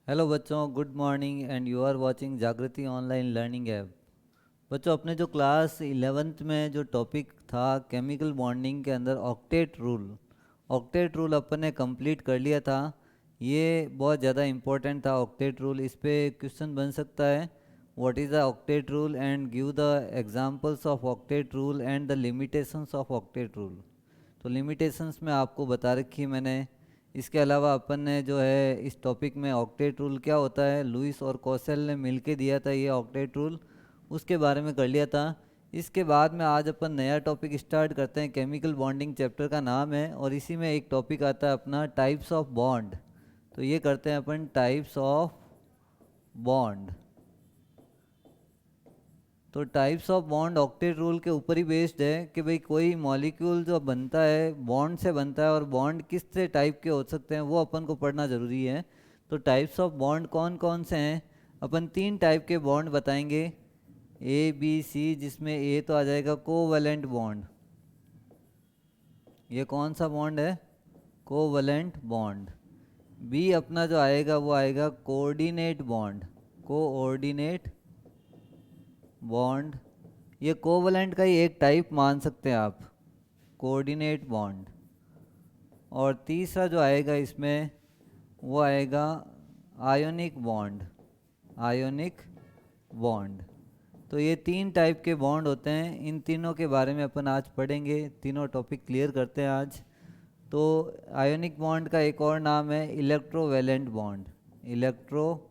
Hello बच्चों, good morning and you are watching Jagriti online learning app. बच्चों, अपने जो क्लास 11th में जो टॉपिक था केमिकल बॉन्डिंग के अंदर ऑक्टेट रूल अपन ने कंप्लीट कर लिया था। ये बहुत ज़्यादा इम्पोर्टेंट था ऑक्टेट रूल। इस पे क्वेश्चन बन सकता है, what is the octet rule and give the examples of octet rule and the limitations of octet rule. तो लिमिटेशंस में आपको बता रखी है मैंने। इसके अलावा अपन ने जो है इस टॉपिक में ऑक्टेट रूल क्या होता है, लुइस और कौशल ने मिलके दिया था ये ऑक्टेट रूल, उसके बारे में कर लिया था। इसके बाद में आज अपन नया टॉपिक स्टार्ट करते हैं। केमिकल बॉन्डिंग चैप्टर का नाम है और इसी में एक टॉपिक आता है अपना टाइप्स ऑफ बॉन्ड। तो ये करते हैं अपन टाइप्स ऑफ बॉन्ड। तो types of bond octet rule के ऊपर ही बेस्ड है कि भाई कोई मॉलिक्यूल जो बनता है बॉन्ड से बनता है और बॉन्ड किस से टाइप के हो सकते हैं वो अपन को पढ़ना ज़रूरी है। तो टाइप्स ऑफ बॉन्ड कौन कौन से हैं, अपन तीन टाइप के बॉन्ड बताएंगे, ए बी सी, जिसमें ए तो आ जाएगा कोवैलेंट बॉन्ड। ये कौन सा बॉन्ड है? Covalent bond. बी अपना जो आएगा वो आएगा कोऑर्डिनेट बॉन्ड, कोऑर्डिनेट बॉन्ड। ये कोवैलेंट का ही एक टाइप मान सकते हैं आप, कोऑर्डिनेट बॉन्ड। और तीसरा जो आएगा इसमें वो आएगा आयोनिक बॉन्ड, आयोनिक बॉन्ड। तो ये तीन टाइप के बॉन्ड होते हैं, इन तीनों के बारे में अपन आज पढ़ेंगे। तीनों टॉपिक क्लियर करते हैं आज। तो आयोनिक बॉन्ड का एक और नाम है इलेक्ट्रोवैलेंट बॉन्ड, इलेक्ट्रोवैलेंट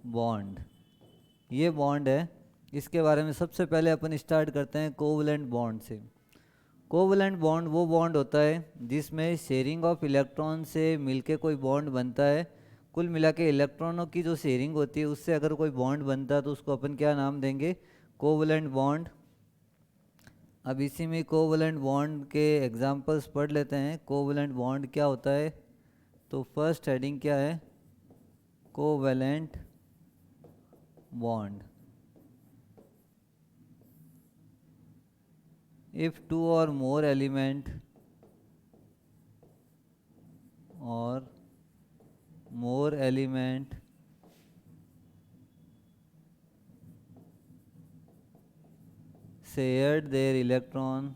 बॉन्ड। ये बॉन्ड है, इसके बारे में सबसे पहले अपन स्टार्ट करते हैं कोवैलेंट बॉन्ड से। कोवैलेंट बॉन्ड वो बॉन्ड होता है जिसमें शेयरिंग ऑफ इलेक्ट्रॉन से मिलके कोई बॉन्ड बनता है। कुल मिला के इलेक्ट्रॉनों की जो शेयरिंग होती है उससे अगर कोई बॉन्ड बनता है तो उसको अपन क्या नाम देंगे? Covalent bond. अब इसी में कोवैलेंट बॉन्ड के एग्जांपल्स पढ़ लेते हैं। कोवैलेंट बॉन्ड क्या होता है? तो फर्स्ट हेडिंग क्या है? Covalent bond. if two or more element or more element shared their electron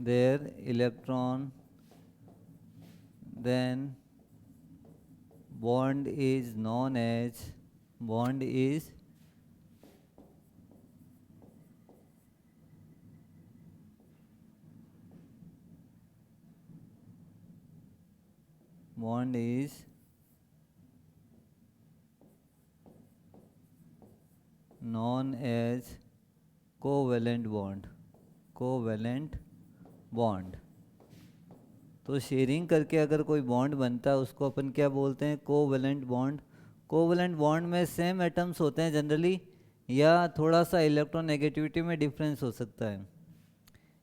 their electron, then bond is known as bond is bond is known as covalent bond, covalent bond। तो sharing करके अगर कोई bond बनता है उसको अपन क्या बोलते हैं? Covalent bond. कोवैलेंट बॉन्ड में सेम एटम्स होते हैं जनरली, या थोड़ा सा इलेक्ट्रोनेगेटिविटी में डिफरेंस हो सकता है।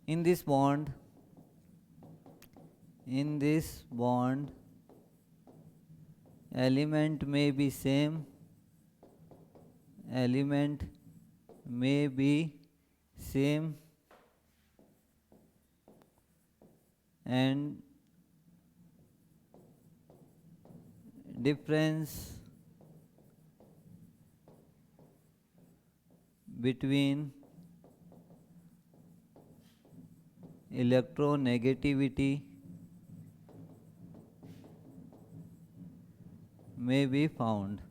In this bond, in this bond element में बी सेम, एलिमेंट में B same and difference between electronegativity may be found,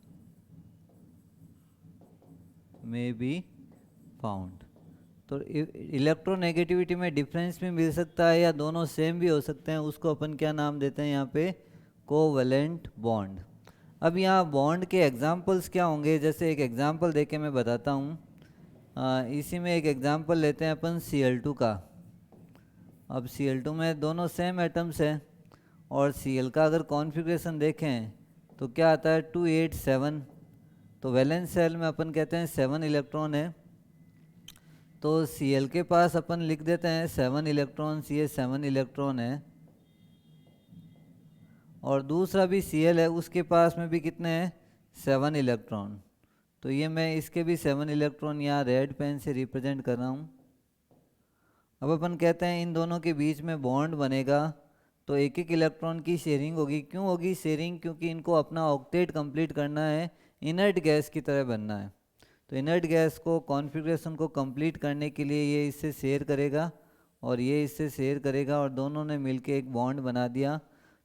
may be found। तो इलेक्ट्रोनेगेटिविटी में डिफरेंस भी मिल सकता है या दोनों सेम भी हो सकते हैं, उसको अपन क्या नाम देते हैं यहाँ पे? Covalent bond. अब यहाँ बॉन्ड के एग्जांपल्स क्या होंगे, जैसे एक एग्जांपल देके मैं बताता हूँ। इसी में एक एग्जांपल लेते हैं अपन Cl2 का। अब Cl2 में दोनों सेम एटम्स हैं और Cl का अगर कॉन्फ़िगरेशन देखें तो क्या आता है? 287। तो वैलेंस सेल में अपन कहते हैं 7 इलेक्ट्रॉन है, तो Cl के पास अपन लिख देते हैं 7 इलेक्ट्रॉन्स, ये 7 इलेक्ट्रॉन है। और दूसरा भी Cl है, उसके पास में भी कितने हैं 7 इलेक्ट्रॉन। तो ये मैं इसके भी 7 इलेक्ट्रॉन यहाँ रेड पेन से रिप्रेजेंट कर रहा हूँ। अब अपन कहते हैं इन दोनों के बीच में बॉन्ड बनेगा तो एक एक इलेक्ट्रॉन की शेयरिंग होगी। क्यों होगी शेयरिंग? क्योंकि इनको अपना ऑक्टेट कंप्लीट करना है, इनर्ट गैस की तरह बनना है। तो इनर्ट गैस को कॉन्फ़िगरेशन को कंप्लीट करने के लिए ये इससे शेयर करेगा और ये इससे शेयर करेगा और दोनों ने मिलके एक बॉन्ड बना दिया।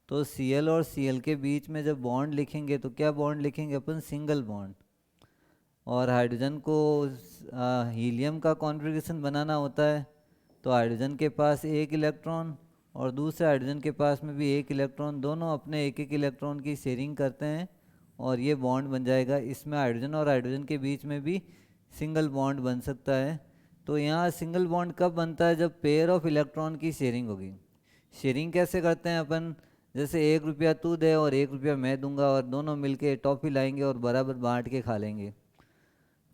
तो Cl और Cl के बीच में जब बॉन्ड लिखेंगे तो क्या बॉन्ड लिखेंगे अपन? Single bond. और हाइड्रोजन को हीलियम का कॉन्फ़िगरेशन बनाना होता है तो हाइड्रोजन के पास एक इलेक्ट्रॉन और दूसरे हाइड्रोजन के पास में भी एक इलेक्ट्रॉन, दोनों अपने एक एक इलेक्ट्रॉन की शेयरिंग करते हैं और ये बॉन्ड बन जाएगा। इसमें हाइड्रोजन और हाइड्रोजन के बीच में भी सिंगल बॉन्ड बन सकता है। तो यहाँ सिंगल बॉन्ड कब बनता है? जब पेयर ऑफ इलेक्ट्रॉन की शेयरिंग होगी। शेयरिंग कैसे करते हैं अपन? जैसे 1 रुपया तू दे और 1 रुपया मैं दूंगा और दोनों मिलके टॉफ़ी लाएंगे और बराबर बांट के खा लेंगे।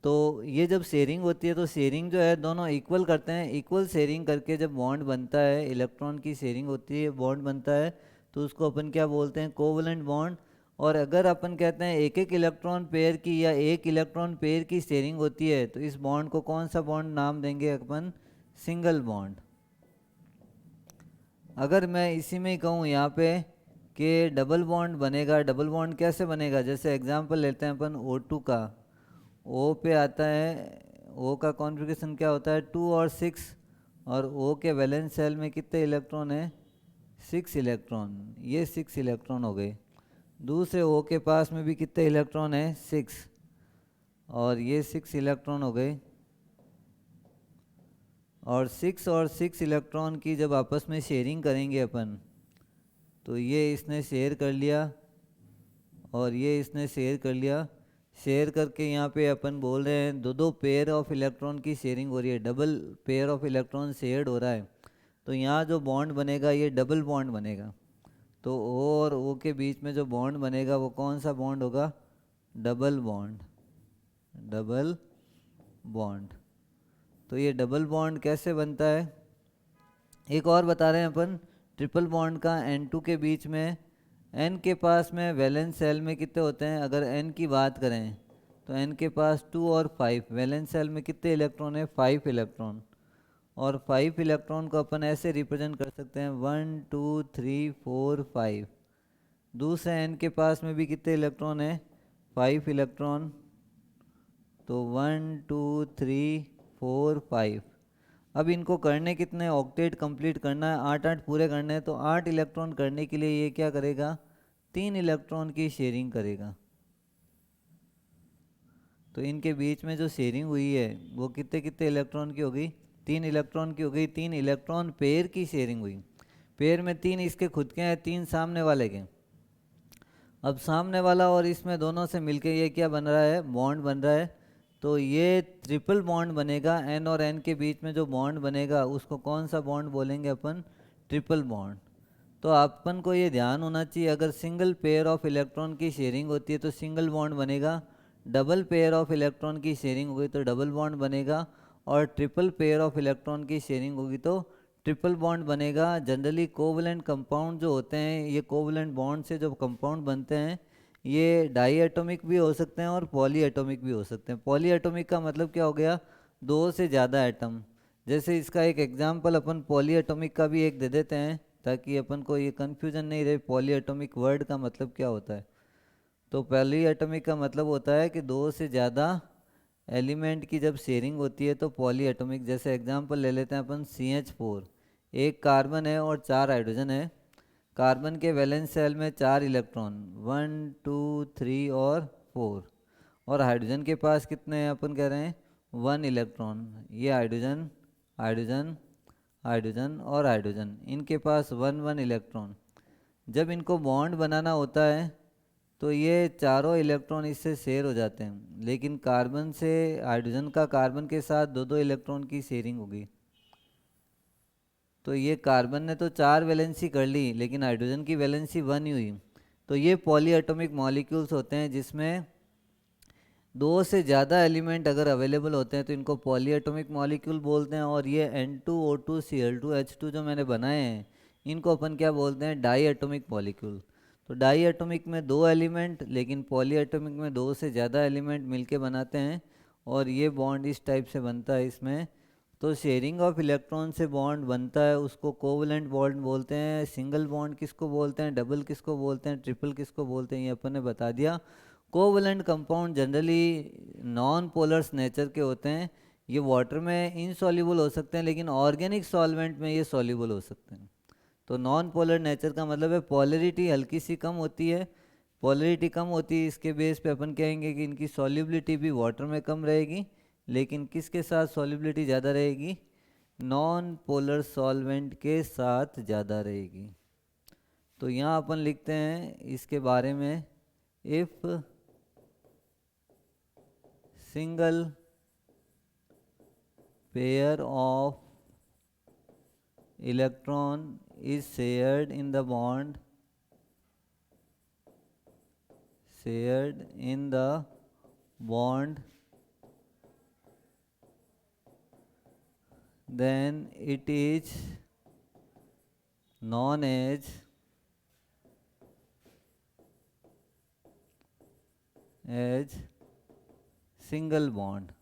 तो ये जब शेयरिंग होती है तो शेयरिंग जो है दोनों इक्वल करते हैं। इक्वल शेयरिंग करके जब बॉन्ड बनता है, इलेक्ट्रॉन की शेयरिंग होती है, बॉन्ड बनता है, तो उसको अपन क्या बोलते हैं? Covalent bond. और अगर अपन कहते हैं एक एक इलेक्ट्रॉन पेयर की या एक इलेक्ट्रॉन पेयर की शेयरिंग होती है तो इस बॉन्ड को कौन सा बॉन्ड नाम देंगे अपन? Single bond. अगर मैं इसी में ही कहूँ यहाँ पे कि डबल बॉन्ड बनेगा, डबल बॉन्ड कैसे बनेगा? जैसे एग्जांपल लेते हैं अपन O2 का। O पे आता है, O का कॉन्फ़िगरेशन क्या होता है? 2 और 6। और O के वैलेंस सेल में कितने इलेक्ट्रॉन है? 6 इलेक्ट्रॉन। ये 6 इलेक्ट्रॉन हो गए। दूसरे O के पास में भी कितने इलेक्ट्रॉन है? 6। और ये 6 इलेक्ट्रॉन हो गए। और 6 इलेक्ट्रॉन की जब आपस में शेयरिंग करेंगे अपन तो ये इसने शेयर कर लिया और ये इसने शेयर कर लिया। शेयर करके यहाँ पे अपन बोल रहे हैं दो पेयर ऑफ इलेक्ट्रॉन की शेयरिंग हो रही है, double pair of electron shared हो रहा है। तो यहाँ जो बॉन्ड बनेगा ये डबल बॉन्ड बनेगा। तो O और O के बीच में जो बॉन्ड बनेगा वो कौन सा बॉन्ड होगा? Double bond. Double bond. तो ये डबल बॉन्ड कैसे बनता है? एक और बता रहे हैं अपन ट्रिपल बॉन्ड का। N2 के बीच में, N के पास में वैलेंस सेल में कितने होते हैं? अगर N की बात करें तो N के पास 2 और 5, वैलेंस सेल में कितने इलेक्ट्रॉन है? 5 इलेक्ट्रॉन। और 5 इलेक्ट्रॉन को अपन ऐसे रिप्रेजेंट कर सकते हैं 1 2 3 4 5। दूसरे N के पास में भी कितने इलेक्ट्रॉन है? 5 इलेक्ट्रॉन। तो 1 2 3 4 5। अब इनको करने कितने? ऑक्टेट कंप्लीट करना है, 8 पूरे करने हैं। तो 8 इलेक्ट्रॉन करने के लिए ये क्या करेगा? 3 इलेक्ट्रॉन की शेयरिंग करेगा। तो इनके बीच में जो शेयरिंग हुई है वो कितने कितने इलेक्ट्रॉन की हो गई? 3 इलेक्ट्रॉन की हो गई। 3 इलेक्ट्रॉन पेयर की शेयरिंग हुई। पेयर में 3 इसके खुद के हैं, 3 सामने वाले के। अब सामने वाला और इसमें दोनों से मिलके ये क्या बन रहा है? बॉन्ड बन रहा है। तो ये ट्रिपल बॉन्ड बनेगा। N और N के बीच में जो बॉन्ड बनेगा उसको कौन सा बॉन्ड बोलेंगे अपन? Triple bond. तो अपन को ये ध्यान होना चाहिए, अगर सिंगल पेयर ऑफ इलेक्ट्रॉन की शेयरिंग होती है तो सिंगल बॉन्ड बनेगा, डबल पेयर ऑफ इलेक्ट्रॉन की शेयरिंग होगी तो डबल बॉन्ड बनेगा, और ट्रिपल पेयर ऑफ इलेक्ट्रॉन की शेयरिंग होगी तो ट्रिपल बॉन्ड बनेगा। जनरली कोवलेंट कंपाउंड जो होते हैं, ये कोवलेंट बॉन्ड से जो कंपाउंड बनते हैं ये डाई एटॉमिक भी हो सकते हैं और पॉली एटॉमिक भी हो सकते हैं। पॉली एटॉमिक का मतलब क्या हो गया? 2 से ज़्यादा एटम। जैसे इसका एक एग्जांपल अपन पॉली एटॉमिक का भी एक दे देते हैं ताकि अपन को ये कन्फ्यूजन नहीं रहे पॉली एटॉमिक वर्ड का मतलब क्या होता है। तो पॉली एटॉमिक का मतलब होता है कि 2 से ज़्यादा एलिमेंट की जब शेयरिंग होती है तो पॉली एटॉमिक। जैसे एग्जांपल ले लेते हैं अपन CH4। एक कार्बन है और 4 हाइड्रोजन है। कार्बन के वैलेंस सेल में 4 इलेक्ट्रॉन, 1 2 3 और 4। और हाइड्रोजन के पास कितने हैं? अपन कह रहे हैं 1 इलेक्ट्रॉन। ये हाइड्रोजन, हाइड्रोजन, हाइड्रोजन और हाइड्रोजन, इनके पास 1 1 इलेक्ट्रॉन। जब इनको बॉन्ड बनाना होता है तो ये चारों इलेक्ट्रॉन इससे शेयर हो जाते हैं। लेकिन कार्बन से, हाइड्रोजन का कार्बन के साथ 2 2 इलेक्ट्रॉन की शेयरिंग होगी। तो ये कार्बन ने तो 4 वैलेंसी कर ली लेकिन हाइड्रोजन की वैलेंसी 1 ही हुई। तो ये पॉली एटॉमिक मॉलिक्यूल्स होते हैं जिसमें 2 से ज़्यादा एलिमेंट अगर अवेलेबल होते हैं तो इनको पॉली एटॉमिक मॉलिक्यूल बोलते हैं। और ये N2O2 Cl2H2 जो मैंने बनाए हैं इनको अपन क्या बोलते हैं? Diatomic molecule. तो डाई एटॉमिक में 2 एलिमेंट, लेकिन पॉली एटॉमिक में 2 से ज़्यादा एलिमेंट मिलके बनाते हैं और ये बॉन्ड इस टाइप से बनता है इसमें। तो शेयरिंग ऑफ इलेक्ट्रॉन से बॉन्ड बनता है उसको कोवलेंट बॉन्ड बोलते हैं। सिंगल बॉन्ड किसको बोलते हैं, डबल किसको बोलते हैं, ट्रिपल किसको बोलते हैं, ये अपन ने बता दिया। Covalent compound generally non polars nature के होते हैं। ये वाटर में इनसॉल्युबल हो सकते हैं लेकिन ऑर्गेनिक सॉल्वेंट में ये सॉल्युबल हो सकते हैं। तो नॉन पोलर नेचर का मतलब है पोलरिटी हल्की सी कम होती है। पोलरिटी कम होती है, इसके बेस पे अपन कहेंगे कि इनकी सॉल्युबिलिटी भी वाटर में कम रहेगी, लेकिन किसके साथ सॉल्युबिलिटी ज़्यादा रहेगी, नॉन पोलर सॉल्वेंट के साथ ज़्यादा रहेगी। तो यहाँ अपन लिखते हैं इसके बारे में, if single pair of electron is shared in the bond, then it is known as single bond.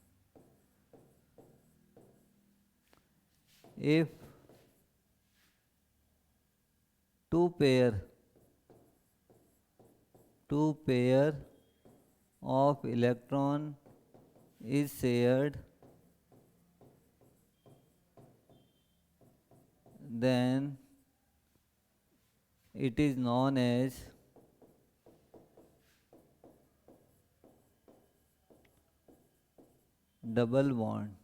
If two pair of electron is shared, then it is known as double bond.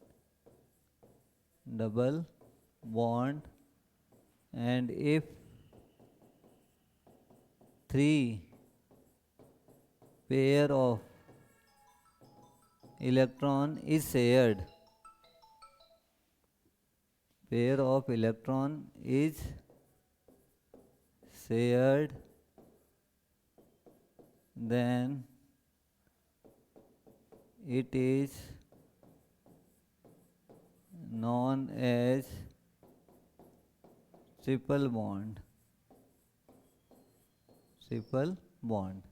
And if three pair of electron is shared, then it is known as triple bond.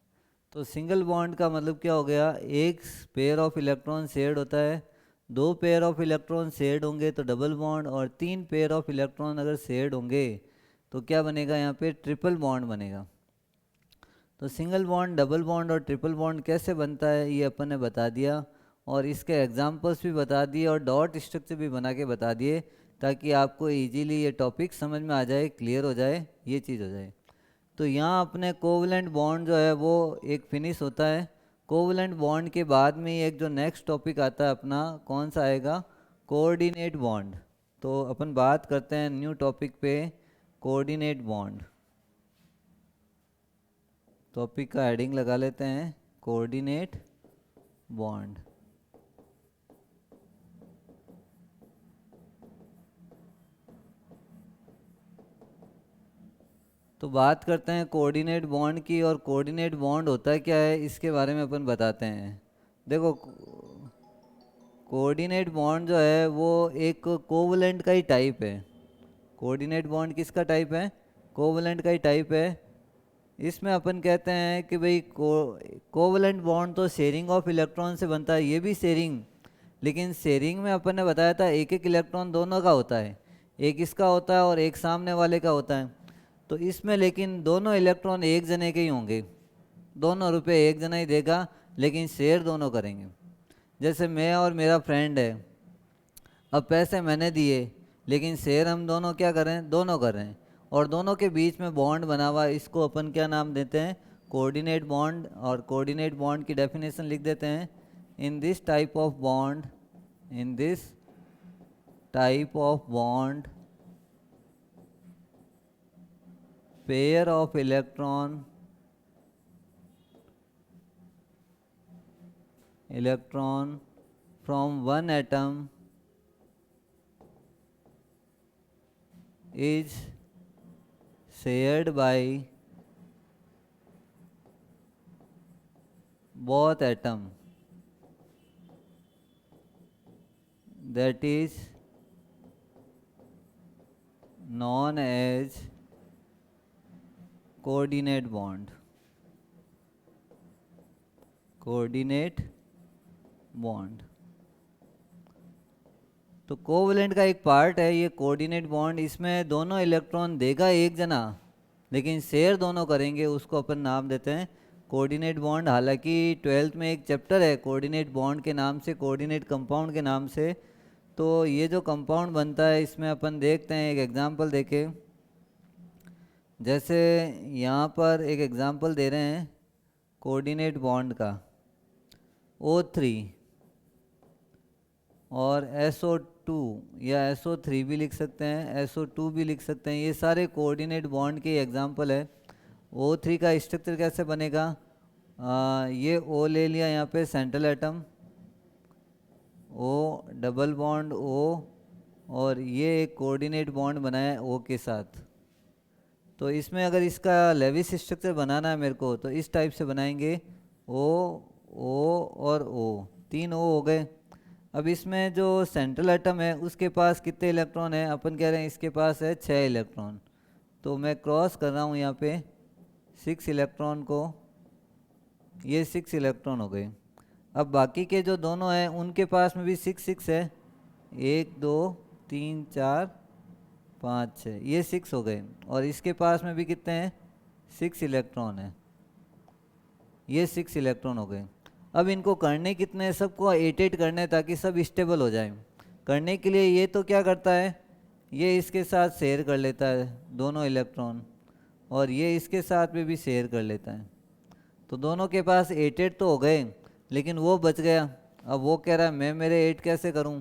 तो single bond का मतलब क्या हो गया, एक pair of electron shared होता है, 2 pair of electron shared होंगे तो डबल बॉन्ड, और 3 पेयर ऑफ इलेक्ट्रॉन अगर शेयर्ड होंगे तो क्या बनेगा, यहाँ पे ट्रिपल बॉन्ड बनेगा। तो सिंगल बॉन्ड, डबल बॉन्ड और ट्रिपल बॉन्ड कैसे बनता है ये अपन ने बता दिया, और इसके एग्जांपल्स भी बता दिए और डॉट स्ट्रक्चर भी बना के बता दिए, ताकि आपको इजीली ये टॉपिक समझ में आ जाए, क्लियर हो जाए, ये चीज़ हो जाए। तो यहाँ अपने कोवलेंट बॉन्ड जो है वो एक फिनिश होता है। कोवलेंट बॉन्ड के बाद में एक जो नेक्स्ट टॉपिक आता है अपना, कौन सा आएगा, कोऑर्डिनेट बॉन्ड। तो अपन बात करते हैं न्यू टॉपिक पे, कोऑर्डिनेट बॉन्ड। टॉपिक का हेडिंग लगा लेते हैं, कोऑर्डिनेट बॉन्ड। तो बात करते हैं कोऑर्डिनेट बॉन्ड की, और कोऑर्डिनेट बॉन्ड होता है क्या है इसके बारे में अपन बताते हैं। देखो, कोऑर्डिनेट बॉन्ड जो है वो एक कोवलेंट का ही टाइप है। कोऑर्डिनेट बॉन्ड किसका टाइप है, कोवलेंट का ही टाइप है। इसमें अपन कहते हैं कि भाई कोवलेंट बॉन्ड तो शेयरिंग ऑफ इलेक्ट्रॉन से बनता है, ये भी शेयरिंग, लेकिन शेयरिंग में अपन ने बताया था एक एक इलेक्ट्रॉन दोनों का होता है, एक इसका होता है और एक सामने वाले का होता है। तो इसमें लेकिन दोनों इलेक्ट्रॉन एक जने के ही होंगे, दोनों रुपए एक जना ही देगा, लेकिन शेयर दोनों करेंगे। जैसे मैं और मेरा फ्रेंड है, अब पैसे मैंने दिए लेकिन शेयर हम दोनों क्या करें, दोनों कर रहे हैं, और दोनों के बीच में बॉन्ड बना हुआ, इसको अपन क्या नाम देते हैं, कोऑर्डिनेट बॉन्ड। और कोऑर्डिनेट बॉन्ड की डेफिनेशन लिख देते हैं, in this type of bond, pair of electron from one atom is shared by both atom, that is known as coordinate bond, coordinate bond. तो कोवलेंट का एक पार्ट है ये कोऑर्डिनेट बॉन्ड, इसमें दोनों इलेक्ट्रॉन देगा एक जना लेकिन शेयर दोनों करेंगे, उसको अपन नाम देते हैं कोऑर्डिनेट बॉन्ड। हालांकि 12th में एक चैप्टर है कोऑर्डिनेट बॉन्ड के नाम से, कोऑर्डिनेट कंपाउंड के नाम से। तो ये जो कंपाउंड बनता है इसमें अपन देखते हैं एक एग्जांपल देके, जैसे यहाँ पर एक एग्जांपल दे रहे हैं कोऑर्डिनेट बॉन्ड का O3 और SO2 या SO3 भी लिख सकते हैं, SO2 भी लिख सकते हैं, ये सारे कोऑर्डिनेट बॉन्ड के एग्जांपल है। O3 का स्ट्रक्चर कैसे बनेगा, ये O ले लिया यहाँ पे central atom, O double bond O, और ये एक कोऑर्डिनेट बॉन्ड बनाया O के साथ। तो इसमें अगर इसका लेविस स्ट्रक्चर बनाना है मेरे को तो इस टाइप से बनाएंगे, O O और O, 3 O हो गए। अब इसमें जो सेंट्रल एटम है उसके पास कितने इलेक्ट्रॉन है, अपन कह रहे हैं इसके पास है 6 इलेक्ट्रॉन। तो मैं क्रॉस कर रहा हूँ यहाँ पे 6 इलेक्ट्रॉन को, ये 6 इलेक्ट्रॉन हो गए। अब बाकी के जो दोनों हैं उनके पास में भी 6 है, 1 2 3 4 5 6, ये 6 हो गए। और इसके पास में भी कितने हैं, 6 इलेक्ट्रॉन है, ये 6 इलेक्ट्रॉन हो गए। अब इनको करने कितने हैं, सबको 8 करने ताकि सब स्टेबल हो जाए। करने के लिए ये तो क्या करता है, ये इसके साथ शेयर कर लेता है दोनों इलेक्ट्रॉन, और ये इसके साथ में भी शेयर कर लेता है। तो दोनों के पास 8 तो हो गए, लेकिन वो बच गया। अब वो कह रहा है मैं मेरे 8 कैसे करूं,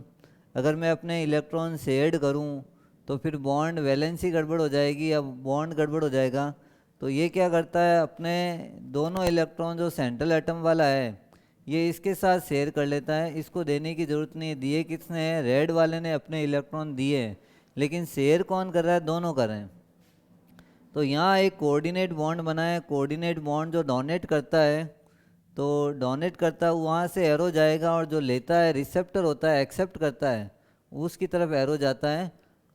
अगर मैं अपने इलेक्ट्रॉन शेयर करूं तो फिर बॉन्ड वैलेंसी गड़बड़ हो जाएगी, अब बॉन्ड गड़बड़ हो जाएगा। तो ये क्या करता है, अपने दोनों इलेक्ट्रॉन जो सेंट्रल एटम वाला है ये इसके साथ शेयर कर लेता है, इसको देने की ज़रूरत नहीं है। दिए किसने हैं, रेड वाले ने अपने इलेक्ट्रॉन दिए हैं, लेकिन शेयर कौन कर रहा है, दोनों कर रहे हैं। तो यहाँ एक कोऑर्डिनेट बॉन्ड बना है, कोऑर्डिनेट बॉन्ड जो डोनेट करता है, तो डोनेट करता है वहाँ से एरो जाएगा, और जो लेता है रिसेप्टर होता है, एक्सेप्ट करता है, उसकी तरफ एरो जाता है।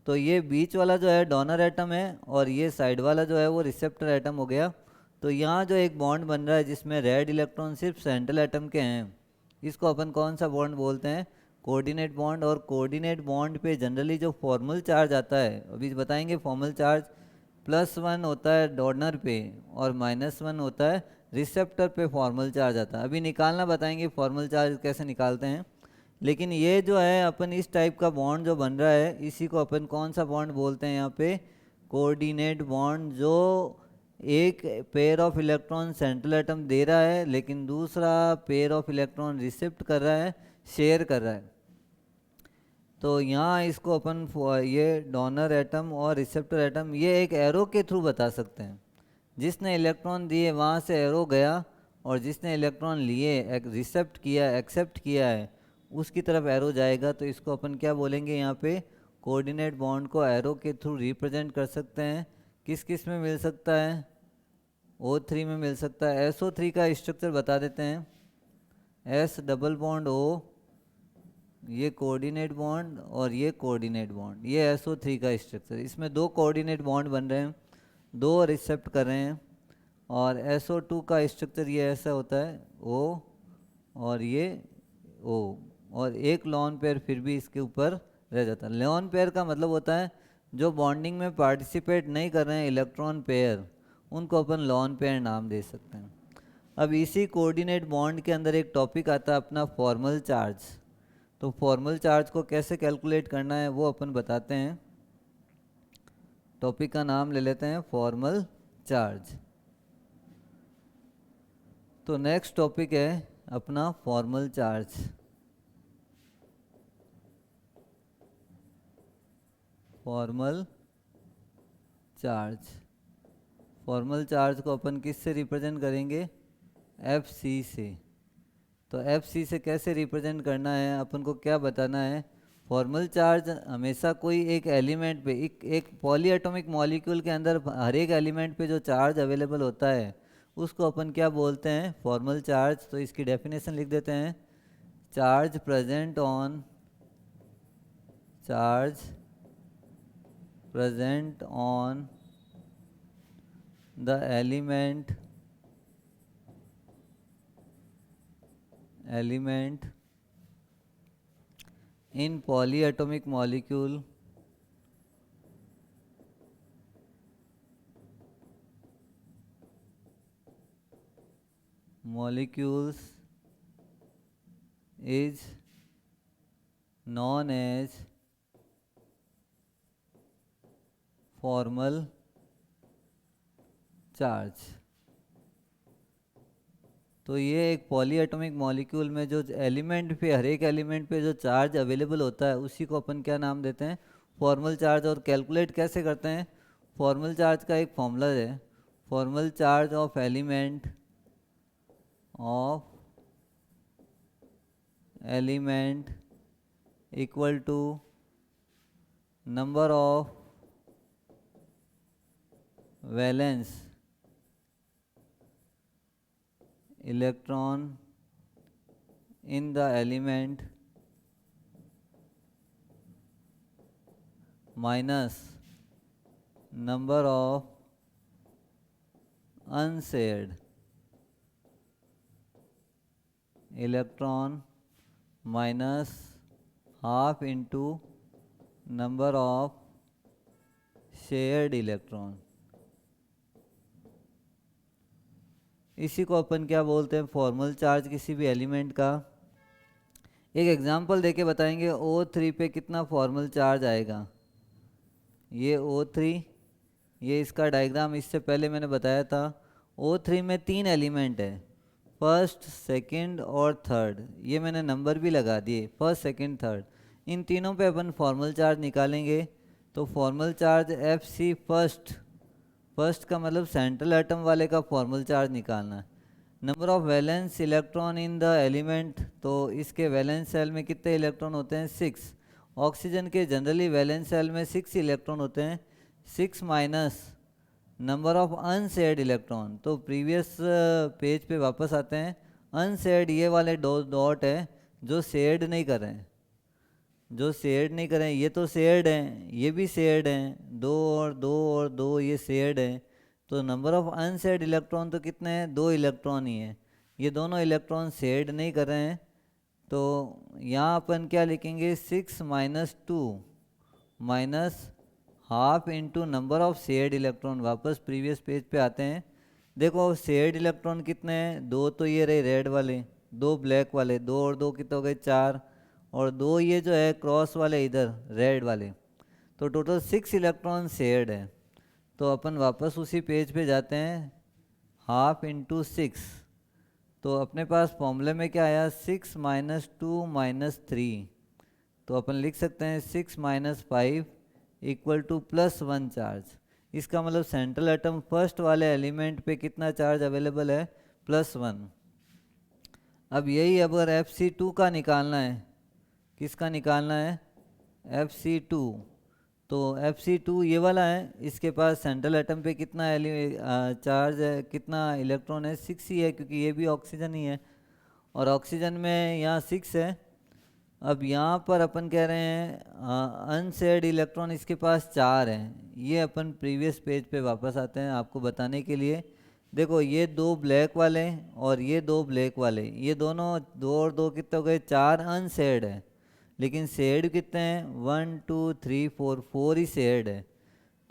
तो ये बीच वाला जो है डोनर एटम है, और ये साइड वाला जो है वो रिसेप्टर एटम हो गया। तो यहाँ जो एक बॉन्ड बन रहा है जिसमें रेड इलेक्ट्रॉन सिर्फ सेंट्रल एटम के हैं, इसको अपन कौन सा बॉन्ड बोलते हैं, कोऑर्डिनेट बॉन्ड। और कोऑर्डिनेट बॉन्ड पे जनरली जो फॉर्मल चार्ज आता है, अभी बताएंगे फॉर्मल चार्ज, +1 होता है डोनर पे और -1 होता है रिसेप्टर पे फॉर्मल चार्ज आता है। अभी निकालना बताएंगे फॉर्मल चार्ज कैसे निकालते हैं। लेकिन ये जो है अपन इस टाइप का बॉन्ड जो बन रहा है इसी को अपन कौन सा बॉन्ड बोलते हैं यहाँ पे, कोऑर्डिनेट बॉन्ड। जो एक pair of electron central atom दे रहा है लेकिन दूसरा पेयर ऑफ इलेक्ट्रॉन रिसिप्ट कर रहा है, शेयर कर रहा है। तो यहाँ इसको अपन ये डोनर एटम और रिसेप्टर एटम ये एक एरो के थ्रू बता सकते हैं। जिसने इलेक्ट्रॉन दिए वहाँ से एरो गया, और जिसने इलेक्ट्रॉन लिए रिसेप्ट किया, एक्सेप्ट किया है, उसकी तरफ एरो जाएगा। तो इसको अपन क्या बोलेंगे, यहाँ पे कोऑर्डिनेट बॉन्ड को एरो के थ्रू रिप्रेजेंट कर सकते हैं। किस किस में मिल सकता है, O3 में मिल सकता है। SO3 का स्ट्रक्चर बता देते हैं, S डबल बॉन्ड O, ये कोऑर्डिनेट बॉन्ड और ये कोऑर्डिनेट बॉन्ड, ये SO3 का स्ट्रक्चर। इसमें 2 कोऑर्डिनेट बॉन्ड बन रहे हैं, 2 रिसेप्ट कर रहे हैं। और SO2 का स्ट्रक्चर ये ऐसा होता है, O और ये O, और एक लॉन पेयर फिर भी इसके ऊपर रह जाता है। लॉन पेयर का मतलब होता है जो बॉन्डिंग में पार्टिसिपेट नहीं कर रहे हैं इलेक्ट्रॉन पेयर, उनको अपन लॉन पेयर नाम दे सकते हैं। अब इसी कोऑर्डिनेट बॉन्ड के अंदर एक टॉपिक आता है अपना फॉर्मल चार्ज। तो फॉर्मल चार्ज को कैसे कैलकुलेट करना है वो अपन बताते हैं। टॉपिक का नाम ले लेते हैं फॉर्मल चार्ज। तो नेक्स्ट टॉपिक है अपना formal charge. Formal charge, formal charge को अपन किस से रिप्रेजेंट करेंगे, FC से। तो FC से कैसे रिप्रेजेंट करना है, अपन को क्या बताना है। फॉर्मल चार्ज हमेशा कोई एक एलिमेंट पे, एक पॉली एटॉमिक मॉलिक्यूल के अंदर हर एक एलिमेंट पे जो चार्ज अवेलेबल होता है उसको अपन क्या बोलते हैं, फॉर्मल चार्ज। तो इसकी डेफिनेशन लिख देते हैं, charge present on, charge present on the element in polyatomic molecules is known as formal charge. तो ये एक पॉलीएटॉमिक मॉलिक्यूल में जो एलिमेंट पे, हर एक एलिमेंट पे जो चार्ज अवेलेबल होता है उसी को अपन क्या नाम देते हैं, फॉर्मल चार्ज। और कैलकुलेट कैसे करते हैं, फॉर्मल चार्ज का एक फॉर्मूला है, formal charge of element equal to number of valence electron in the element minus number of unshared electron minus half into number of shared electron। इसी को अपन क्या बोलते हैं, फॉर्मल चार्ज किसी भी एलिमेंट का। एक एग्जांपल देके बताएंगे O3 पे कितना फॉर्मल चार्ज आएगा। ये O3, ये इसका डायग्राम इससे पहले मैंने बताया था। O3 में 3 एलिमेंट है, फर्स्ट, सेकंड और थर्ड। ये मैंने नंबर भी लगा दिए, फर्स्ट, सेकंड, थर्ड। इन तीनों पे अपन फॉर्मल चार्ज निकालेंगे। तो फॉर्मल चार्ज FC फर्स्ट का मतलब सेंट्रल एटम वाले का फॉर्मल चार्ज निकालना है। Number of valence electron in the element, तो इसके वैलेंस सेल में कितने इलेक्ट्रॉन होते हैं, 6। ऑक्सीजन के जनरली वैलेंस सेल में 6 इलेक्ट्रॉन होते हैं। 6 minus number of unshared electron. तो प्रीवियस पेज पे वापस आते हैं। अनशेयर्ड ये वाले डॉट है जो शेयर्ड नहीं कर रहे हैं, जो शेयर्ड नहीं करें। ये तो शेयर्ड हैं, ये भी शेयर्ड हैं, 2 और 2 और 2 ये शेयर्ड हैं। तो नंबर ऑफ अनशेयर्ड इलेक्ट्रॉन तो कितने हैं, 2 इलेक्ट्रॉन ही हैं। ये दोनों इलेक्ट्रॉन शेयर्ड नहीं कर रहे हैं। तो यहाँ अपन क्या लिखेंगे, 6 minus 2 minus half into number of shared electron. वापस प्रीवियस पेज पे आते हैं। देखो शेयर्ड इलेक्ट्रॉन कितने हैं, 2 तो ये रहे रेड वाले, 2 ब्लैक वाले, 2 और 2 कितने हो गए, 4, और 2 ये जो है क्रॉस वाले इधर रेड वाले। तो टोटल 6 इलेक्ट्रॉन शेयर्ड है। तो अपन वापस उसी पेज पे जाते हैं, हाफ इंटू 6। तो अपने पास फॉर्मूले में क्या आया, 6 माइनस 2 माइनस 3। तो अपन लिख सकते हैं 6 माइनस 5 इक्वल टू +1 चार्ज। इसका मतलब सेंट्रल एटम फर्स्ट वाले एलिमेंट पे कितना चार्ज अवेलेबल है, +1। अब यही अगर FC2 का निकालना है, किसका निकालना है, FC2। तो FC2 ये वाला है, इसके पास सेंट्रल एटम पे कितना चार्ज है, कितना इलेक्ट्रॉन है, 6 ही है, क्योंकि ये भी ऑक्सीजन ही है और ऑक्सीजन में यहाँ 6 है। अब यहाँ पर अपन कह रहे हैं अनशेयर्ड इलेक्ट्रॉन इसके पास 4 हैं। ये अपन प्रीवियस पेज पे वापस आते हैं आपको बताने के लिए। देखो ये 2 ब्लैक वाले और ये 2 ब्लैक वाले, ये दोनों 2 और 2 कितने हो गए, 4 अनशेयर्ड है। लेकिन शेयर्ड कितने हैं, 1 2 3 4 ही शेयर्ड है।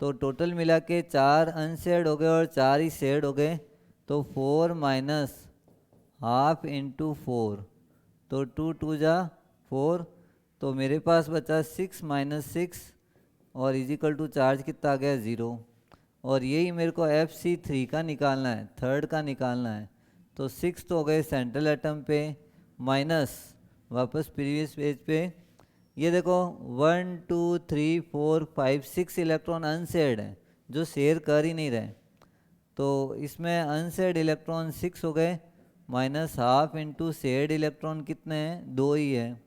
तो टोटल मिला के 4 अनशेयर्ड हो गए और 4 ही शेयर्ड हो गए। तो 4 माइनस हाफ इंटू 4, तो 2 2 जा 4। तो मेरे पास बचा 6 माइनस 6 और इजिकल टू चार्ज कितना आ गया, 0। और यही मेरे को FC3 का निकालना है, थर्ड का निकालना है। तो 6 तो हो गए सेंट्रल एटम पे, माइनस वापस प्रीवियस पेज पे। ये देखो 1 2 3 4 5 6 इलेक्ट्रॉन अनशेयर्ड है, जो शेयर कर ही नहीं रहे। तो इसमें अनशेयर्ड इलेक्ट्रॉन 6 हो गए, minus half into shared electron कितने हैं, 2 ही है।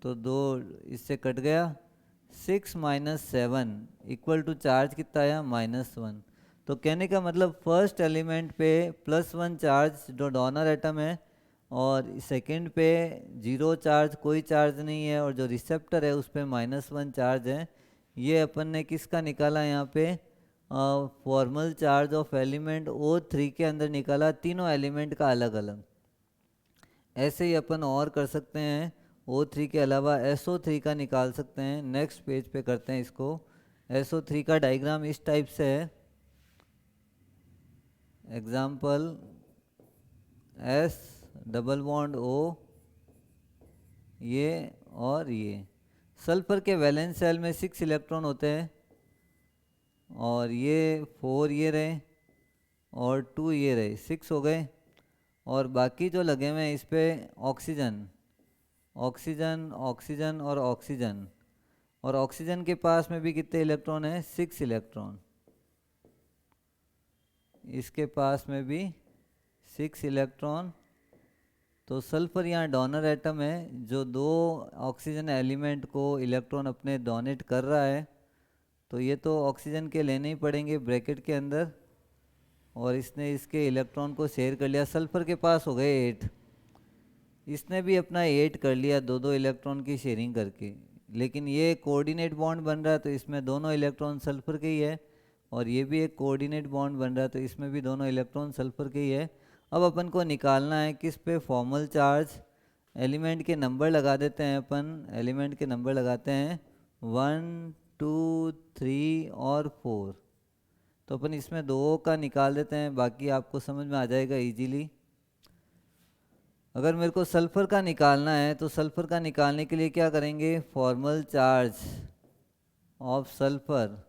तो 2 इससे कट गया, 6 माइनस 7 इक्वल टू चार्ज कितना आया, -1। तो कहने का मतलब फर्स्ट एलिमेंट पे +1 चार्ज जो डोनर एटम है, और सेकंड पे 0 चार्ज, कोई चार्ज नहीं है, और जो रिसेप्टर है उस पर -1 चार्ज है। ये अपन ने किसका निकाला यहाँ पे, formal charge of element O3 के अंदर निकाला, तीनों एलिमेंट का अलग अलग। ऐसे ही अपन और कर सकते हैं, O3 के अलावा SO3 का निकाल सकते हैं। नेक्स्ट पेज पे करते हैं इसको। SO3 का डायग्राम इस टाइप से है। Example, S double bond O, ये और ये। सल्फर के वैलेंस शेल में 6 इलेक्ट्रॉन होते हैं, और ये 4 ये रहे और 2 ये रहे, 6 हो गए। और बाकी जो लगे हुए हैं इस पे ऑक्सीजन, ऑक्सीजन, ऑक्सीजन और ऑक्सीजन। और ऑक्सीजन के पास में भी कितने इलेक्ट्रॉन हैं? 6 इलेक्ट्रॉन। इसके पास में भी 6 इलेक्ट्रॉन। तो सल्फर यहाँ डोनर एटम है, जो 2 ऑक्सीजन एलिमेंट को इलेक्ट्रॉन अपने डोनेट कर रहा है। तो ये तो ऑक्सीजन के लेने ही पड़ेंगे ब्रैकेट के अंदर, और इसने इसके इलेक्ट्रॉन को शेयर कर लिया। सल्फर के पास हो गए 8, इसने भी अपना 8 कर लिया 2-2 इलेक्ट्रॉन की शेयरिंग करके। लेकिन ये कोऑर्डिनेट बॉन्ड बन रहा है, तो इसमें दोनों इलेक्ट्रॉन सल्फर के ही है। और ये भी एक कोऑर्डिनेट बॉन्ड बन रहा है, तो इसमें भी दोनों इलेक्ट्रॉन सल्फर के ही है। अब अपन को निकालना है किस पे? Formal charge. एलिमेंट के नंबर लगा देते हैं अपन। एलिमेंट के नंबर लगाते हैं 1, 2, 3 और 4। तो अपन इसमें 2 का निकाल देते हैं, बाकी आपको समझ में आ जाएगा इजीली। अगर मेरे को सल्फ़र का निकालना है, तो सल्फ़र का निकालने के लिए क्या करेंगे? फॉर्मल चार्ज ऑफ सल्फ़र,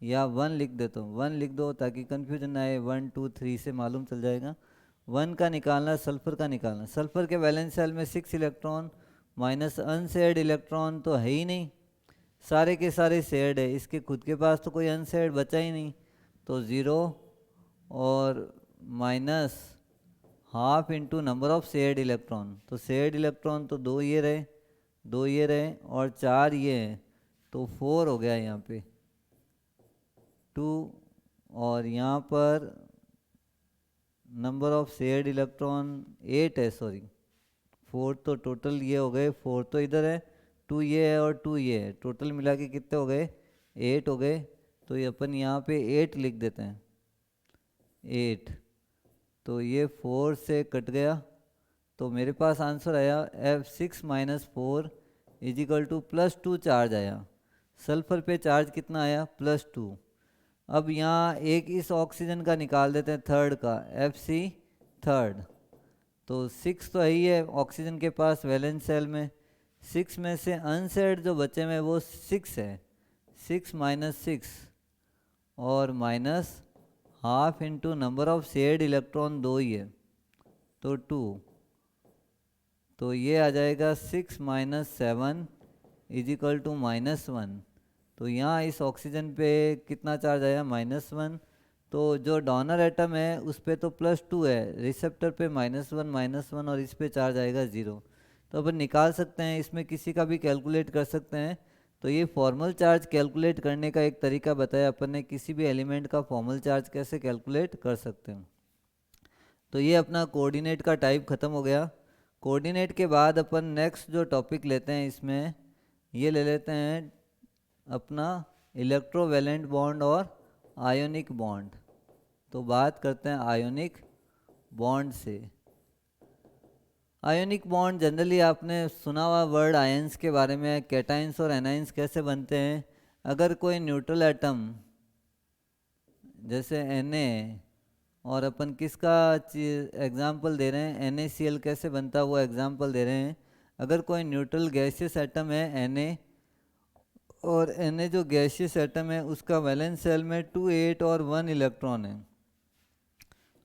या 1 लिख देता हूँ, 1 लिख दो ताकि कन्फ्यूजन ना आए। 1, 2, 3 से मालूम चल जाएगा। 1 का निकालना, सल्फ़र का निकालना। सल्फ़र के वैलेंस शेल में 6 इलेक्ट्रॉन माइनस अनशेयर्ड इलेक्ट्रॉन तो है ही नहीं, सारे के सारे शेयर्ड है। इसके खुद के पास तो कोई अनशेयर्ड बचा ही नहीं, तो 0 और minus half into number of shared electron. तो शेयर्ड इलेक्ट्रॉन तो 2 ये रहे, 2 ये रहे और 4 ये हैं, तो 4 हो गया यहाँ पे 2। और यहाँ पर नंबर ऑफ शेयर्ड इलेक्ट्रॉन 8 है, सॉरी 4 तो टोटल ये हो गए, 4 तो इधर है, 2 ये है और 2 ये है, टोटल मिला के कितने हो गए? 8 हो गए। तो ये अपन यहाँ पे 8 लिख देते हैं, 8। तो ये 4 से कट गया, तो मेरे पास आंसर आया F6 minus 4 equal to +2 charge आया। सल्फर पे चार्ज कितना आया? +2। अब यहाँ एक इस ऑक्सीजन का निकाल देते हैं, थर्ड का, Fc थर्ड। तो 6 तो है ही है ऑक्सीजन के पास वैलेंस शेल में। 6 में से अनसेड जो बचे में वो 6 है, 6 माइनस 6 और minus half into number of shared electron 2 ही है, तो 2। तो ये आ जाएगा 6 माइनस 7 इजिकल टू -1। तो यहाँ इस ऑक्सीजन पे कितना चार्ज आया? -1। तो जो डोनर एटम है उस पे तो +2 है, रिसेप्टर पे -1 और इस पे चार्ज आएगा 0। तो अपन निकाल सकते हैं, इसमें किसी का भी कैलकुलेट कर सकते हैं। तो ये फॉर्मल चार्ज कैलकुलेट करने का एक तरीका बताया अपन ने, किसी भी एलिमेंट का फॉर्मल चार्ज कैसे कैलकुलेट कर सकते हैं। तो ये अपना कोऑर्डिनेट का टाइप ख़त्म हो गया। कोऑर्डिनेट के बाद अपन नेक्स्ट जो टॉपिक लेते हैं, इसमें ये ले लेते हैं अपना इलेक्ट्रोवैलेंट बॉन्ड और आयोनिक बॉन्ड। तो बात करते हैं आयोनिक बॉन्ड से। आयोनिक बॉन्ड जनरली आपने सुना हुआ वर्ड आयंस के बारे में, कैटाइंस और एनाइंस कैसे बनते हैं। अगर कोई न्यूट्रल एटम जैसे Na, और अपन किसका एग्जाम्पल दे रहे हैं, NaCl कैसे बनता है वो एग्जाम्पल दे रहे हैं। अगर कोई न्यूट्रल गैसियस एटम है Na, और Na जो गैसियस एटम है उसका वैलेंस शेल में 2, 8 और 1 इलेक्ट्रॉन है।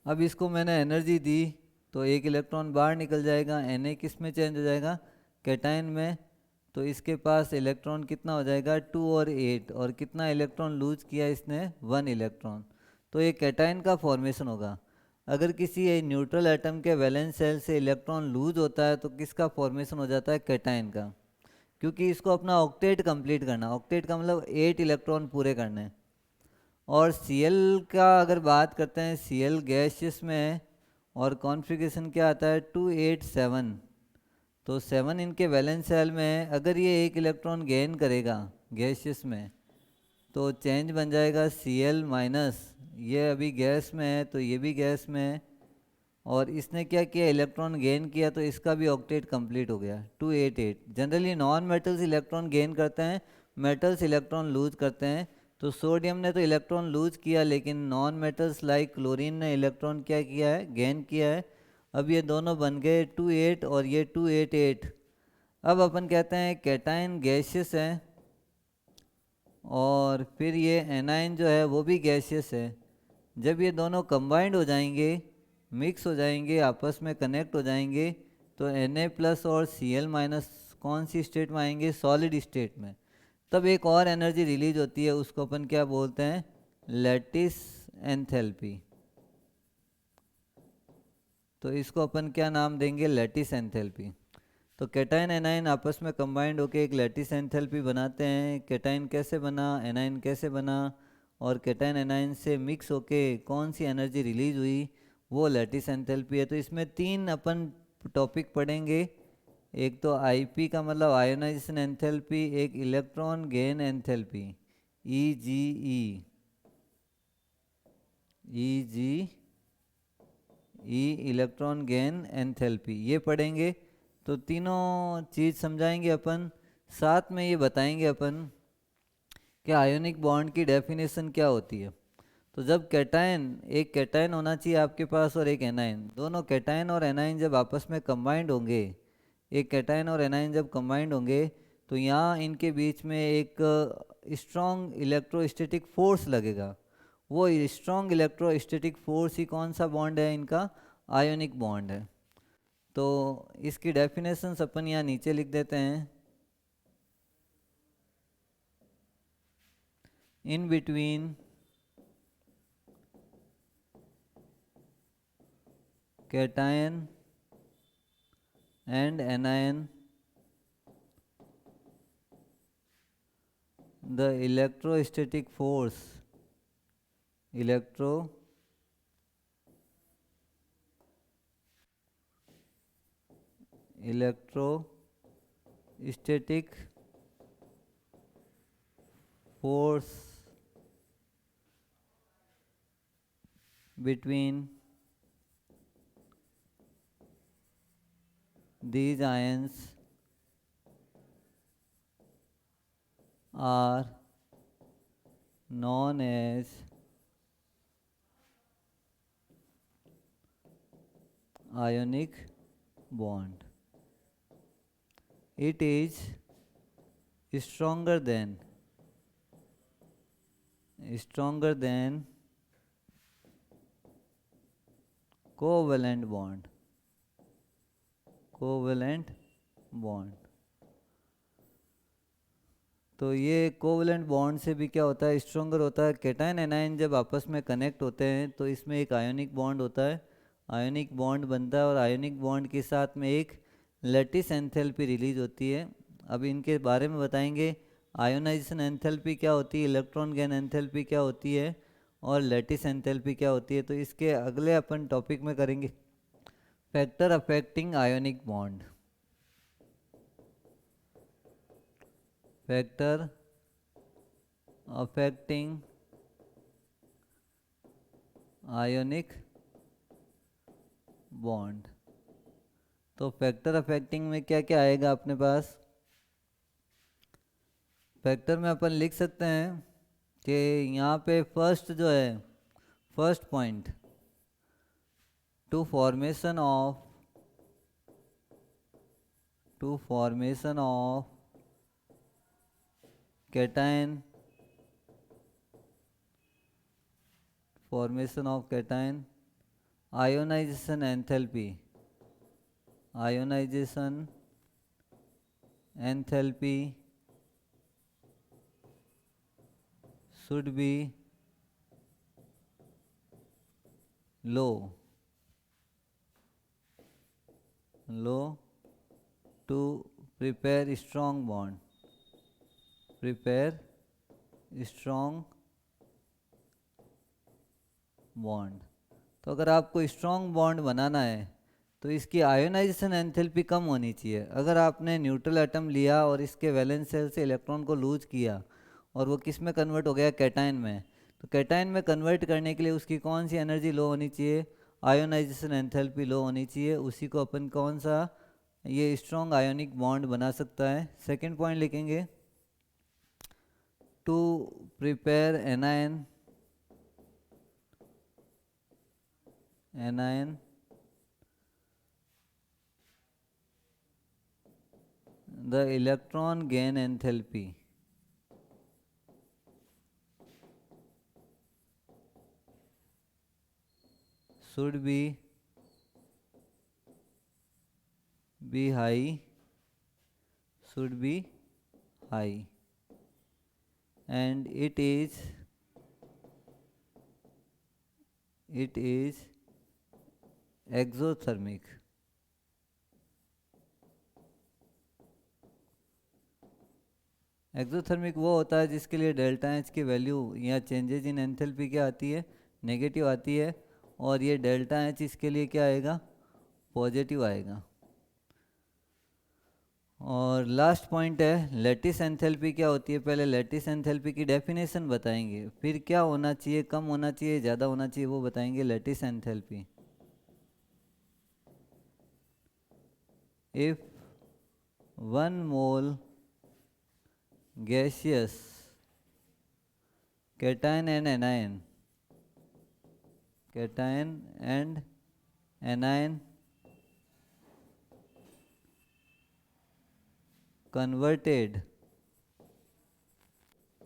अब इसको मैंने एनर्जी दी तो 1 इलेक्ट्रॉन बाहर निकल जाएगा, Na किस में चेंज हो जाएगा? कैटाइन में। तो इसके पास इलेक्ट्रॉन कितना हो जाएगा? 2 और 8, और कितना इलेक्ट्रॉन लूज किया इसने? 1 इलेक्ट्रॉन। तो ये कैटाइन का फॉर्मेशन होगा। अगर किसी न्यूट्रल एटम के वैलेंस शेल से इलेक्ट्रॉन लूज होता है तो किसका फॉर्मेशन हो जाता है? कैटाइन का, क्योंकि इसको अपना ऑक्टेट कंप्लीट करना। ऑक्टेट का मतलब 8 इलेक्ट्रॉन पूरे करने। और Cl का अगर बात करते हैं, Cl गैसियस में है और कॉन्फ़िगरेशन क्या आता है? 2, 8, 7। तो 7 इनके वैलेंस शेल में है। अगर ये 1 इलेक्ट्रॉन गेन करेगा गैसियस में तो चेंज बन जाएगा Cl माइनस, ये अभी गैस में है तो ये भी गैस में है, और इसने क्या किया, इलेक्ट्रॉन गेन किया, तो इसका भी ऑक्टेट कंप्लीट हो गया 288। Generally non metals electron gain करते हैं, मेटल्स इलेक्ट्रॉन लूज करते हैं। तो सोडियम ने तो इलेक्ट्रॉन लूज किया, लेकिन नॉन मेटल्स लाइक क्लोरीन ने इलेक्ट्रॉन क्या किया है, गेन किया है। अब ये दोनों बन गए 28 और ये 288। अब अपन कहते हैं कैटायन गैसियस है, और फिर ये एनायन जो है वो भी गैसियस है। जब ये दोनों कंबाइंड हो जाएंगे, मिक्स हो जाएंगे, आपस में कनेक्ट हो जाएंगे, तो Na प्लस और Cl माइनस कौन सी स्टेट में आएंगे, सॉलिड स्टेट में। तब एक और एनर्जी रिलीज होती है, उसको अपन क्या बोलते हैं, लैटिस एंथैल्पी। तो इसको अपन क्या नाम देंगे, लैटिस एंथैल्पी। तो कैटायन एनायन आपस में कंबाइंड होकर एक लैटिस एंथैल्पी बनाते हैं। कैटायन कैसे बना, एनायन कैसे बना, और कैटायन एनायन से मिक्स होके कौन सी एनर्जी रिलीज हुई, वो लैटिस एंथैल्पी है। तो इसमें 3 अपन टॉपिक पढ़ेंगे। एक तो आईपी का मतलब आयोनाइजेशन एंथैल्पी, एक electron gain enthalpy EGE, electron gain enthalpy, ये पढ़ेंगे। तो तीनों चीज़ समझाएंगे अपन, साथ में ये बताएंगे अपन कि आयोनिक बॉन्ड की डेफिनेशन क्या होती है। तो जब कैटायन, एक कैटायन होना चाहिए आपके पास और एक एनायन, दोनों कैटायन और एनायन जब आपस में कंबाइंड होंगे, एक कैटायन और एनायन जब कंबाइंड होंगे, तो यहाँ इनके बीच में एक स्ट्रॉन्ग इलेक्ट्रोस्टैटिक फोर्स लगेगा। वो स्ट्रॉन्ग इलेक्ट्रोस्टैटिक फोर्स ही कौन सा बॉन्ड है, इनका आयोनिक बॉन्ड है। तो इसकी डेफिनेशंस अपन यहाँ नीचे लिख देते हैं। In between cation and anion, the electrostatic force, electrostatic force between these ions are known as ionic bond. It is stronger than covalent bond. तो ये कोवलेंट बॉन्ड से भी क्या होता है, स्ट्रॉन्गर होता है। कैटायन एनायन जब आपस में कनेक्ट होते हैं तो इसमें एक आयोनिक बॉन्ड होता है, आयोनिक बॉन्ड बनता है, और आयोनिक बॉन्ड के साथ में एक लैटिस एंथैल्पी रिलीज होती है। अब इनके बारे में बताएंगे, आयोनाइजेशन एंथैल्पी क्या होती है, इलेक्ट्रॉन गेन एंथैल्पी क्या होती है, और लैटिस एंथैल्पी क्या होती है। तो इसके अगले अपन टॉपिक में करेंगे factor affecting ionic bond. Factor affecting ionic bond. तो फैक्टर अफेक्टिंग में क्या क्या आएगा अपने पास, फैक्टर में अपन लिख सकते हैं कि यहाँ पे फर्स्ट जो है, first point, to formation of cation, ionisation enthalpy should be low to prepare strong bond, तो अगर आपको स्ट्रॉन्ग बॉन्ड बनाना है तो इसकी आयोनाइजेशन एंथैल्पी कम होनी चाहिए। अगर आपने न्यूट्रल एटम लिया और इसके वैलेंस शेल से इलेक्ट्रॉन को लूज किया और वो किस में कन्वर्ट हो गया, कैटायन में। तो कैटायन में कन्वर्ट करने के लिए उसकी कौन सी एनर्जी लो होनी चाहिए, आयोनाइजेशन एंथैल्पी लो होनी चाहिए। उसी को अपन कौन सा, ये स्ट्रॉन्ग आयोनिक बॉन्ड बना सकता है। सेकेंड पॉइंट लिखेंगे, to prepare anion the electron gain enthalpy should be high, and it is exothermic। Exothermic वो होता है जिसके लिए डेल्टा एच की वैल्यू या चेंजेज इन एंथैल्पी क्या आती है, नेगेटिव आती है, और ये डेल्टा एच इसके लिए क्या आएगा, पॉजिटिव आएगा। और लास्ट पॉइंट है लैटिस एंथैल्पी क्या होती है। पहले लैटिस एंथैल्पी की डेफिनेशन बताएंगे, फिर क्या होना चाहिए, कम होना चाहिए, ज़्यादा होना चाहिए, वो बताएंगे। Lattice enthalpy, if 1 mole gaseous cation and anion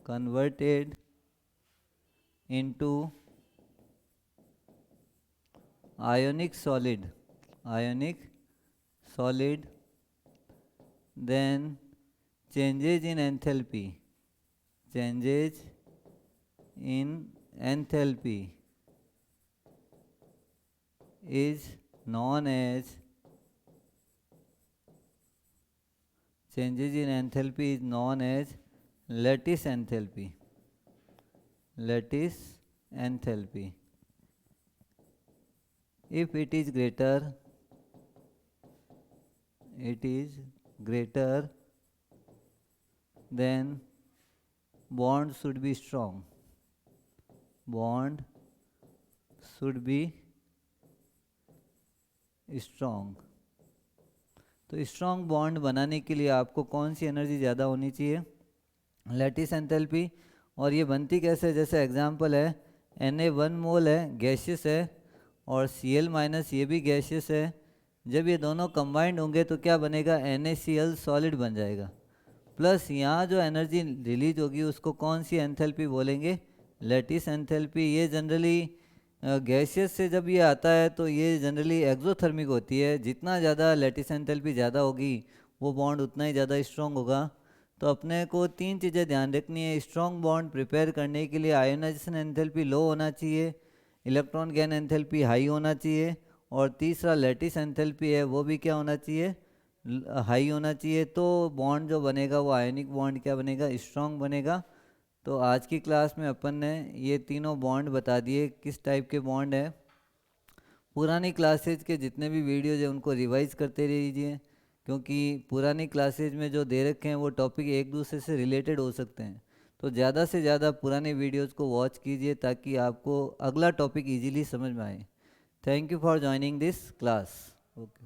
converted into ionic solid, then changes in enthalpy is known as lattice enthalpy। If it is greater, then bond should be strong, तो स्ट्रॉन्ग बॉन्ड बनाने के लिए आपको कौन सी energy ज़्यादा होनी चाहिए, lattice enthalpy. और ये बनती कैसे, जैसे एग्जांपल है Na1 मोल है, गैसियस है, और Cl माइनस ये भी गैसियस है। जब ये दोनों कंबाइंड होंगे तो क्या बनेगा, NaCl सॉलिड बन जाएगा। प्लस यहाँ जो एनर्जी रिलीज होगी उसको कौन सी एंथैल्पी बोलेंगे, लैटिस एंथैल्पी। ये जनरली गैसियस से जब ये आता है तो ये जनरली एक्सोथर्मिक होती है। जितना ज़्यादा लैटिस एंथैल्पी ज़्यादा होगी वो बॉन्ड उतना ही ज़्यादा स्ट्रॉन्ग होगा। तो अपने को 3 चीज़ें ध्यान रखनी है। स्ट्रॉन्ग बॉन्ड प्रिपेयर करने के लिए आयोनाइजेशन एंथैल्पी लो होना चाहिए, इलेक्ट्रॉन गेन एंथैल्पी हाई होना चाहिए, और तीसरा लैटिस एंथैल्पी है वो भी क्या होना चाहिए, हाई होना चाहिए। तो बॉन्ड जो बनेगा वो आयनिक बॉन्ड क्या बनेगा, स्ट्रॉन्ग बनेगा। तो आज की क्लास में अपन ने ये तीनों बॉन्ड बता दिए किस टाइप के बॉन्ड है। पुरानी क्लासेज के जितने भी वीडियोज हैं उनको रिवाइज करते रहिए, क्योंकि पुरानी क्लासेज में जो दे रखे हैं वो टॉपिक एक दूसरे से रिलेटेड हो सकते हैं। तो ज़्यादा से ज़्यादा पुराने वीडियोज़ को वॉच कीजिए ताकि आपको अगला टॉपिक ईजिली समझ में आए। Thank you for joining this class. Okay.